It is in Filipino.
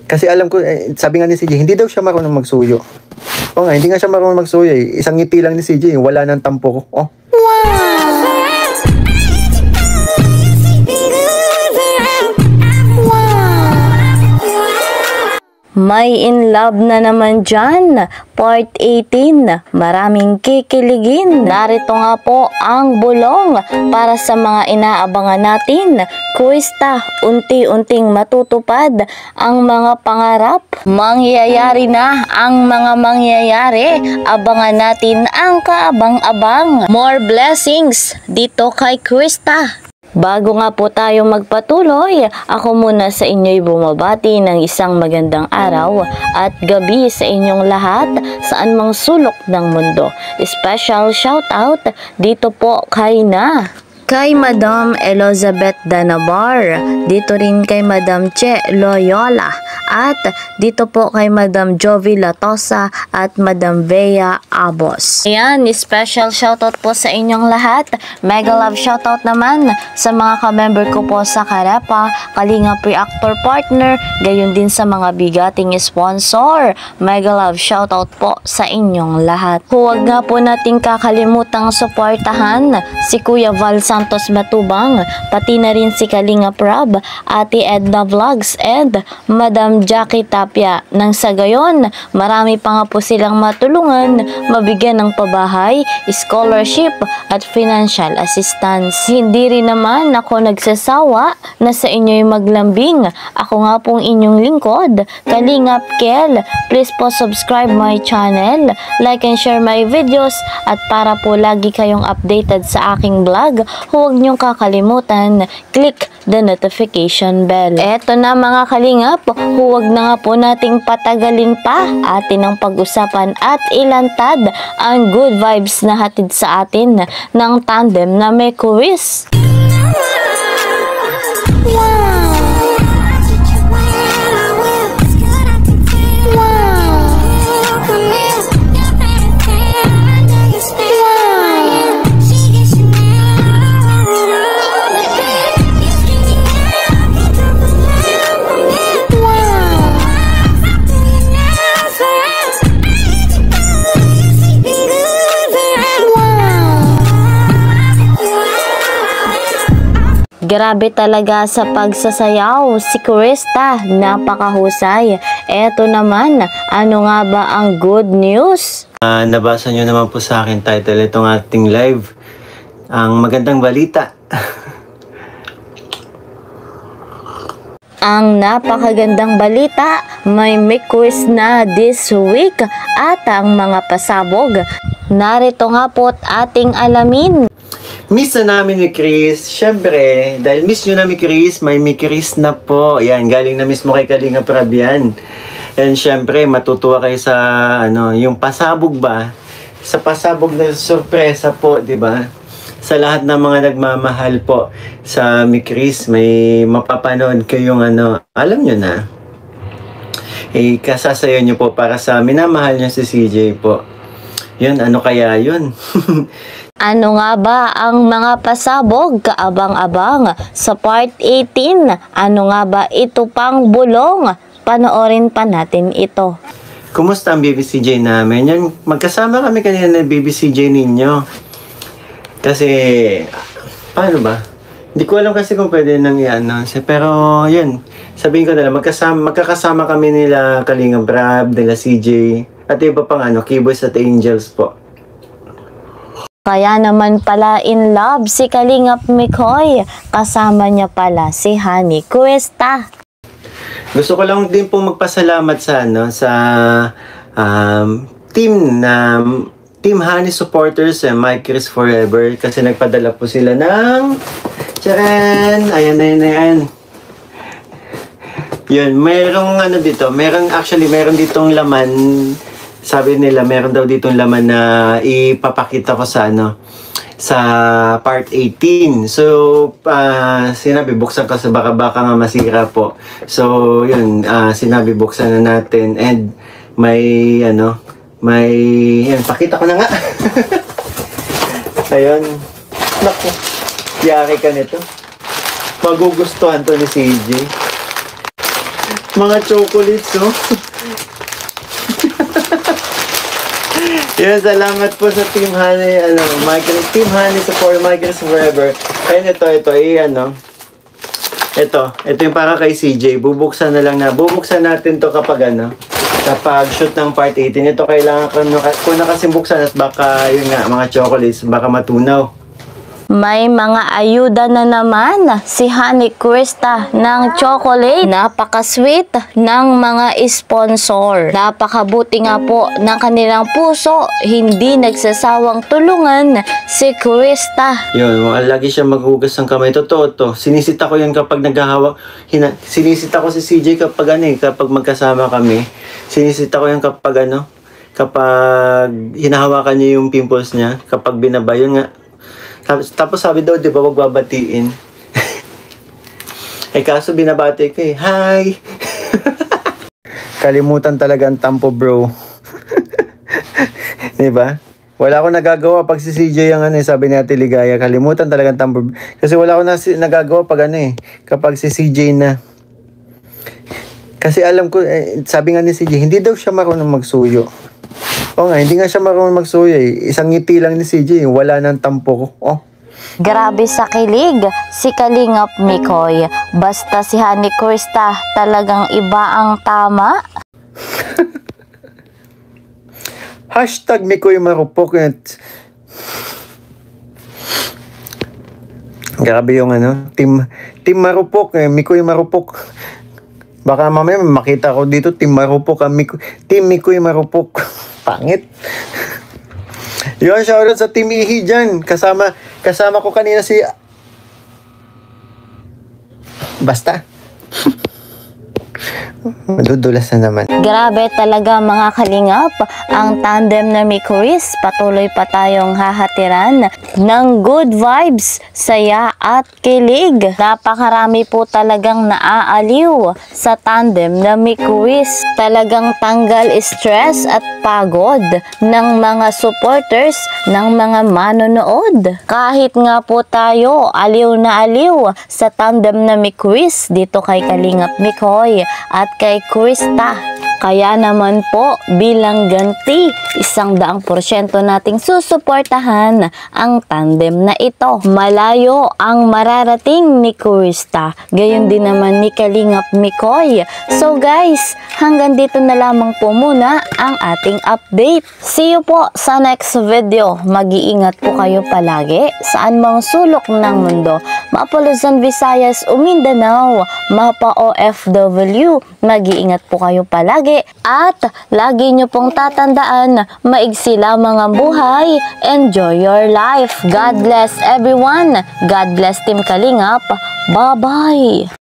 Kasi alam ko, sabi nga ni CJ, hindi daw siya marunong magsuyo. O nga, hindi nga siya marunong magsuyo eh. Isang ngiti lang ni CJ, wala nang tampo ko. Oh. May in love na naman dyan, part 18, maraming kikiligin. Narito nga po ang bulong para sa mga inaabangan natin. Kuwista, unti-unting matutupad ang mga pangarap. Mangyayari na ang mga mangyayari. Abangan natin ang kaabang-abang. More blessings dito kay Kuwista. Bago nga po tayo magpatuloy, ako muna sa inyo'y bumabati ng isang magandang araw at gabi sa inyong lahat saan mang sulok ng mundo. Special shoutout dito po kay Madam Elizabeth Danabar, dito rin kay Madam Che Loyola, at dito po kay Madam Jovi Latosa at Madam Bea Abos. Ayan, special shoutout po sa inyong lahat. Mega love shoutout naman sa mga ka-member ko po sa Karepa, Kalinga Pre-Actor Partner, gayon din sa mga bigating sponsor. Mega love shoutout po sa inyong lahat. Huwag nga po nating kakalimutang suportahan si Kuya Val Santos Matubang, pati na rin si Kalinga Prab, Ate Edna Vlogs, and Madam Jackie Tapia. Nang sa gayon, marami pa nga po silang matulungan, mabigyan ng pabahay, scholarship, at financial assistance. Hindi rin naman ako nagsasawa na sa inyo'y maglambing. Ako nga pong inyong lingkod, Kalingap Kel. Please po subscribe my channel, like and share my videos, at para po lagi kayong updated sa aking vlog, huwag niyong kakalimutan, click the notification bell. Eto na mga kalingap, huwag na nga po nating patagalin pa atin ang pag-usapan at ilantad ang good vibes na hatid sa atin ng tandem na may Kuwis. Grabe talaga sa pagsasayaw si Kuwista, napakahusay. Eto naman, ano nga ba ang good news? Nabasa nyo naman po sa akin title itong ating live, ang magandang balita. Ang napakagandang balita, may quiz na this week at ang mga pasabog. Narito nga po't ating alamin. Miss na namin ni Chris. Siyempre, dahil miss nyo na ni Chris, may Chris na po. Yan, galing na mismo kay Kalinga Prab yan. And siyempre, matutuwa kayo sa, yung pasabog ba? Sa pasabog na sorpresa po, di ba? Sa lahat ng mga nagmamahal po sa Chris, may mapapanood kayong alam nyo na. Kasasayo nyo po para sa minamahal nyo si CJ po. Yun, ano kaya yun? Ano nga ba ang mga pasabog kaabang-abang sa part 18? Ano nga ba ito pang bulong? Panoorin pa natin ito. Kumusta ang BBCJ namin? Yan, magkasama kami kanina ng BBCJ ninyo. Kasi, paano ba? Hindi ko alam kasi kung pwede nang i-announce. Pero, yun. Sabihin ko na lang, magkakasama kami nila Kalinga Brab, nila CJ, at iba pang Keyboys at Angels po. Kaya naman pala in love si Kalingap Mikoy. Kasama niya pala si Honey Kuwista. Gusto ko lang din po magpasalamat sa Team Honey supporters, My Chris Forever, kasi nagpadala po sila ng charan! Ayan. Yun, merong dito, meron ditong laman. Sabi nila, meron daw ditong laman na ipapakita ko sa sa part 18. So, sinabi, buksan ko sa baka nga masira po. So, yun, sinabi, buksan na natin. And, yan, pakita ko na nga. Ayun. Naku, yari ka nito. Magugustuhan to ni CJ. Mga chocolates, oh. Yan, salamat po sa Team Honey, Team Honey support Michaels Forever. And ito, ito yung para kay CJ. Bubuksan natin to kapag kapag shoot ng part 18. Ito kailangan ko na kasi buksan at baka, yun nga, mga chocolates, baka matunaw. May mga ayuda na naman si Honey Krista ng chocolate. Napaka-sweet ng mga sponsor. Napakabuti nga po ng kanilang puso. Hindi nagsasawang tulungan si Krista. Yun, lagi siya maghugas ng kamay. Totoo to. Sinisita ko yun kapag naghahawak. Sinisita ko si CJ kapag kapag magkasama kami. Sinisita ko yun kapag kapag hinahawakan niya yung pimples niya. Kapag binabayon nga. Tapos sabi daw, di ba, magbabatiin. Kaso binabati ko hi! Kalimutan talaga ang tampo, bro. Di ba? Wala akong nagagawa pag si CJ ang sabi ni Ate Ligaya. Kalimutan talaga ang tampo. Kasi wala akong nagagawa pag kapag si CJ na. Kasi alam ko, sabi nga ni CJ, hindi daw siya marunong magsuyo. Oo nga, hindi nga siya marunong magsuyo. Isang ngiti lang ni CJ, wala nang tampo ko. Oh. Grabe sa kilig si Kalingap Mikoy. Basta si Honey Krista talagang iba ang tama. Hashtag Mikoy Marupok. Grabe yung Team Marupok. Mikoy Marupok. Baka mamaya makita ko dito, Team Marupok. Team Mikoy Marupok. Pangit. Yun, shoutout sa Team Ihi dyan. Kasama ko kanina si... Basta. Madudulas na naman. Grabe talaga mga kalingap. Ang tandem na Chris, patuloy pa tayong hahatiran ng good vibes, saya at kilig. Napakarami po talagang naaaliw sa tandem na Chris. Talagang tanggal stress at pagod ng mga supporters, ng mga manonood. Kahit nga po tayo aliw na aliw sa tandem na Chris dito kay Kalingap Mikoy at kay Krista. Kaya naman po, bilang ganti, 100% nating susuportahan ang tandem na ito. Malayo ang mararating ni Krista, gayon din naman ni Kalingap Mikoy. So guys, hanggang dito na lamang po muna ang ating update. See you po sa next video. Mag-iingat po kayo palagi saan mang sulok ng mundo. Mapaluzon, Visayas o Mindanao, mapa OFW, mag-iingat po kayo palagi. At lagi nyo pong tatandaan, maigsi lamang ang buhay. Enjoy your life. God bless everyone. God bless Team Kalingap. Bye-bye.